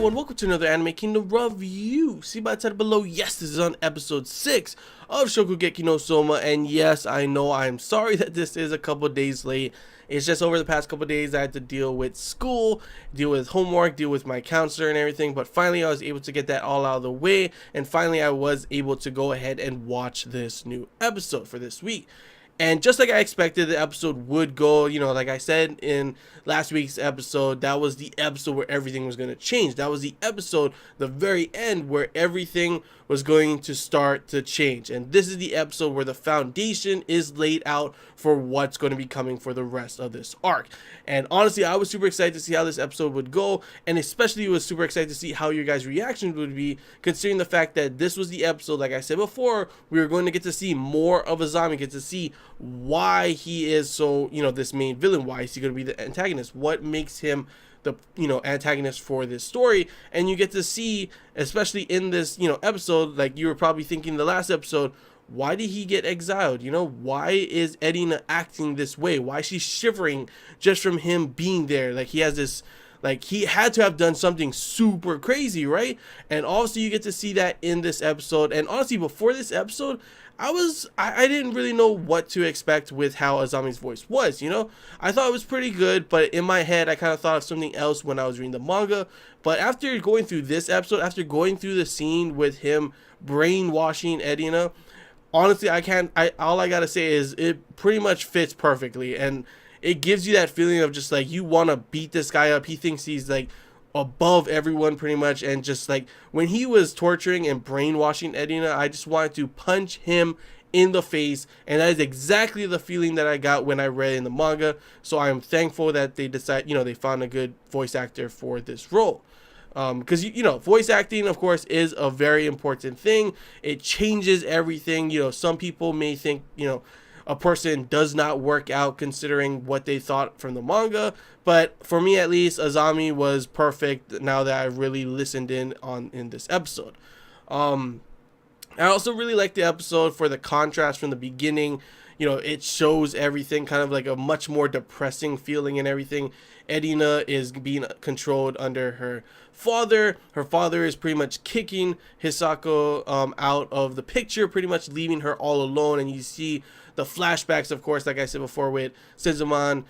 and welcome to another Anime Kingdom review. See by the title below, yes, this is on episode 6 of Shokugeki no Soma, and yes, I know I'm sorry that this is a couple days late. It's just over the past couple days I had to deal with school, deal with homework, deal with my counselor and everything, but finally I was able to get that all out of the way, and finally I was able to go ahead and watch this new episode for this week. And just like I expected, the episode would go, like I said in last week's episode, that was the episode where everything was going to change. That was the episode, the very end, where everything was going to start to change. And this is the episode where the foundation is laid out for what's going to be coming for the rest of this arc. And honestly, I was super excited to see how this episode would go, and especially was super excited to see how your guys' reactions would be, considering the fact that this was the episode, like I said before, we were going to get to see more of Azami, get to see why he is so, this main villain, why is he going to be the antagonist, what makes him the antagonist for this story. And you get to see, especially in this episode, like you were probably thinking the last episode, why did he get exiled? Why is Erina acting this way? Why is she shivering just from him being there? Like he has this, like he had to have done something super crazy, right? And also you get to see that in this episode. And honestly, before this episode, I didn't really know what to expect with how Azami's voice was, I thought it was pretty good, but in my head I kind of thought of something else when I was reading the manga. But after going through this episode, after going through the scene with him brainwashing Erina, honestly, all I gotta say is it pretty much fits perfectly, and it gives you that feeling of just like you want to beat this guy up. He thinks he's like above everyone pretty much, and just like when he was torturing and brainwashing Erina, I just wanted to punch him in the face, and that is exactly the feeling that I got when I read in the manga. So I'm thankful that they they found a good voice actor for this role. Because voice acting, of course, is a very important thing. It changes everything. Some people may think a person does not work out considering what they thought from the manga, but for me at least, Azami was perfect now that I really listened in this episode. I also really like the episode for the contrast from the beginning. It shows everything kind of like a much more depressing feeling and everything. Erina is being controlled under her father. Her father is pretty much kicking Hisako out of the picture, pretty much leaving her all alone. And you see the flashbacks, of course, like I said before, with Senzamon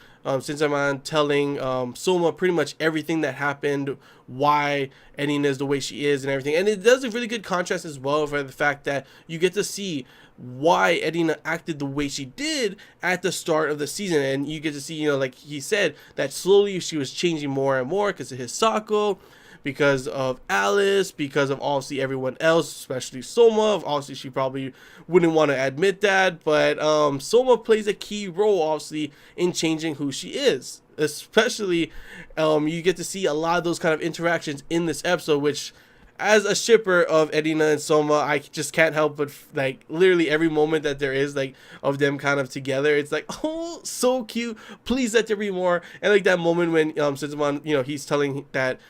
telling Soma pretty much everything that happened, why Erina is the way she is and everything. And it does a really good contrast as well for the fact that you get to see why Erina acted the way she did at the start of the season, and you get to see, like he said, that slowly she was changing more and more because of Hisako, because of Alice, because of obviously everyone else, especially Soma. Obviously she probably wouldn't want to admit that, but Soma plays a key role obviously in changing who she is. Especially you get to see a lot of those kind of interactions in this episode, which, as a shipper of Erina and Soma, I just can't help but like literally every moment that there is like of them kind of together, it's like, oh, so cute, please let there be more. And like that moment when Senzamon, he's telling that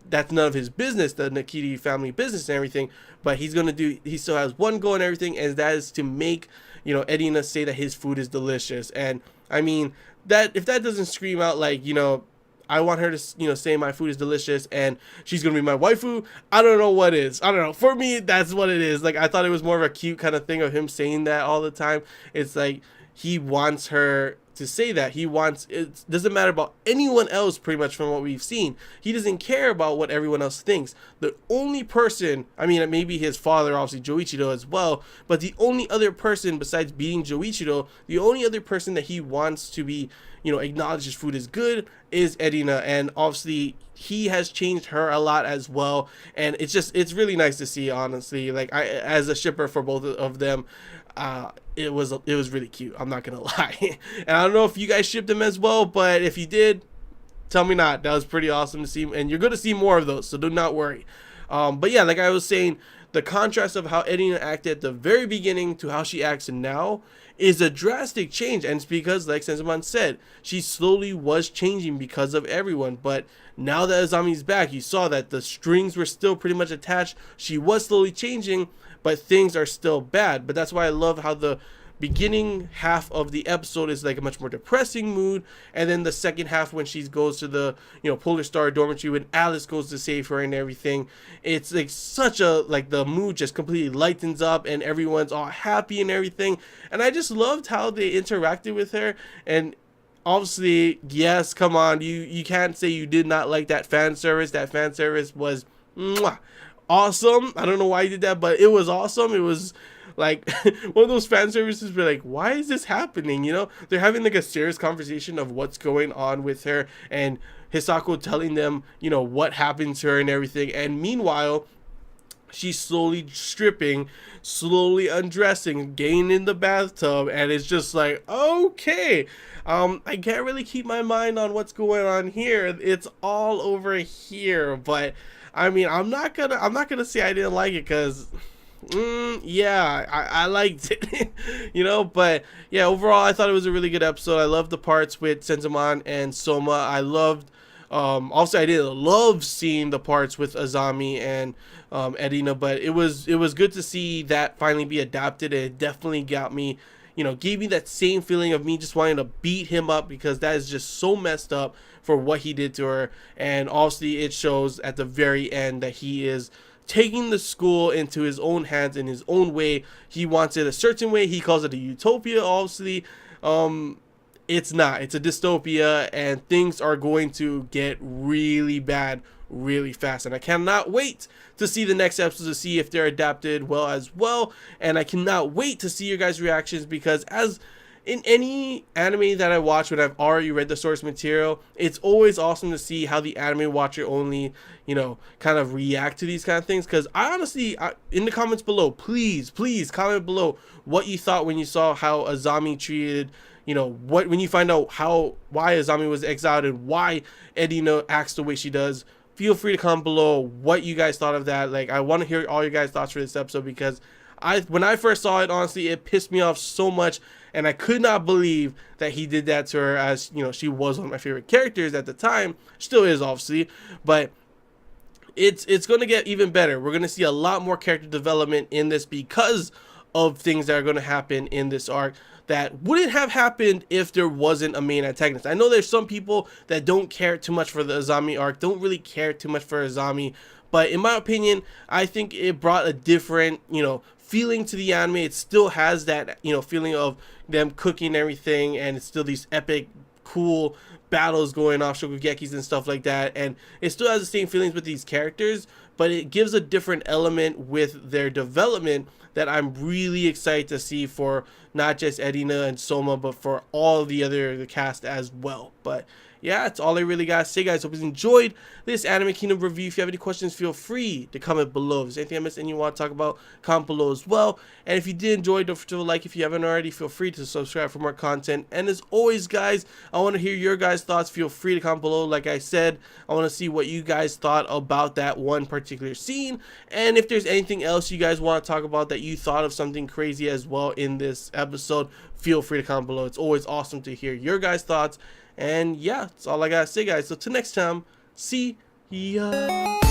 that's none of his business, the Nakiri family business and everything, but he still has one goal and everything, and that is to make Erina say that his food is delicious. And I mean, that if that doesn't scream out like I want her to, say my food is delicious and she's going to be my waifu, I don't know what is. I don't know. For me, that's what it is. Like, I thought it was more of a cute kind of thing of him saying that all the time. It's like he wants her to say that. It doesn't matter about anyone else pretty much from what we've seen. He doesn't care about what everyone else thinks. The only person, I mean, maybe his father, obviously Joichiro as well, but the only other person besides being Joichiro, the only other person that he wants to be acknowledge his food is good is Erina, and obviously he has changed her a lot as well, and it's really nice to see, honestly. Like, I, as a shipper for both of them, it was really cute, I'm not gonna lie. And I don't know if you guys shipped them as well, but if you did, tell me not. That was pretty awesome to see, and you're gonna see more of those, so do not worry. But yeah, like I was saying, the contrast of how Erina acted at the very beginning to how she acts now is a drastic change, and it's because, like Senzamon said, she slowly was changing because of everyone. But now that Azami's back, you saw that the strings were still pretty much attached. She was slowly changing, but things are still bad. But that's why I love how the beginning half of the episode is like a much more depressing mood, and then the second half when she goes to the Polar Star dormitory, when Alice goes to save her and everything, it's like such a, like, the mood just completely lightens up and everyone's all happy and everything. And I just loved how they interacted with her. And obviously, yes, come on, you can't say you did not like that fan service. That fan service was mwah, awesome. I don't know why you did that, but it was awesome. It was like one of those fan services where, like, why is this happening? They're having like a serious conversation of what's going on with her, and Hisako telling them, what happened to her and everything. And meanwhile, she's slowly stripping, slowly undressing, getting in the bathtub, and it's just like, okay, I can't really keep my mind on what's going on here. It's all over here. But I mean, I'm not gonna say I didn't like it, because yeah, I liked it. But yeah, overall I thought it was a really good episode. I loved the parts with Senzaman and Soma. I loved, also I didn't love seeing the parts with Azami and Edina, but it was good to see that finally be adapted. And it definitely got me, gave me that same feeling of me just wanting to beat him up, because that is just so messed up for what he did to her. And obviously it shows at the very end that he is taking the school into his own hands in his own way. He wants it a certain way. He calls it a utopia. Obviously, it's not. It's a dystopia, and things are going to get really bad really fast. And I cannot wait to see the next episodes, to see if they're adapted well as well. And I cannot wait to see your guys' reactions, because as in any anime that I watch when I've already read the source material, it's always awesome to see how the anime watcher only, kind of react to these kind of things. Because I honestly, in the comments below, please comment below what you thought when you saw how Azami treated, when you find out why Azami was exiled and why Edina acts the way she does. Feel free to comment below what you guys thought of that. Like, I want to hear all your guys' thoughts for this episode, because when I first saw it, honestly, it pissed me off so much. And I could not believe that he did that to her, as, she was one of my favorite characters at the time. Still is, obviously. But it's going to get even better. We're going to see a lot more character development in this, because of things that are going to happen in this arc that wouldn't have happened if there wasn't a main antagonist. I know there's some people that don't care too much for the Azami arc, don't really care too much for Azami. But in my opinion, I think it brought a different, feeling to the anime. It still has that, feeling of them cooking everything, and it's still these epic, cool battles going off, Shokugekis and stuff like that. And it still has the same feelings with these characters, but it gives a different element with their development that I'm really excited to see for not just Edina and Soma, but for all the cast as well. But yeah, that's all I really gotta say, guys. Hope you enjoyed this Anime Kingdom review. If you have any questions, feel free to comment below. If there's anything I missed and you want to talk about, comment below as well. And if you did enjoy, don't forget to like. If you haven't already, feel free to subscribe for more content. And as always, guys, I want to hear your guys' thoughts. Feel free to comment below. Like I said, I want to see what you guys thought about that one particular scene. And if there's anything else you guys want to talk about, that you thought of something crazy as well in this episode, feel free to comment below. It's always awesome to hear your guys' thoughts. And yeah, that's all I gotta say, guys. So till next time, see ya.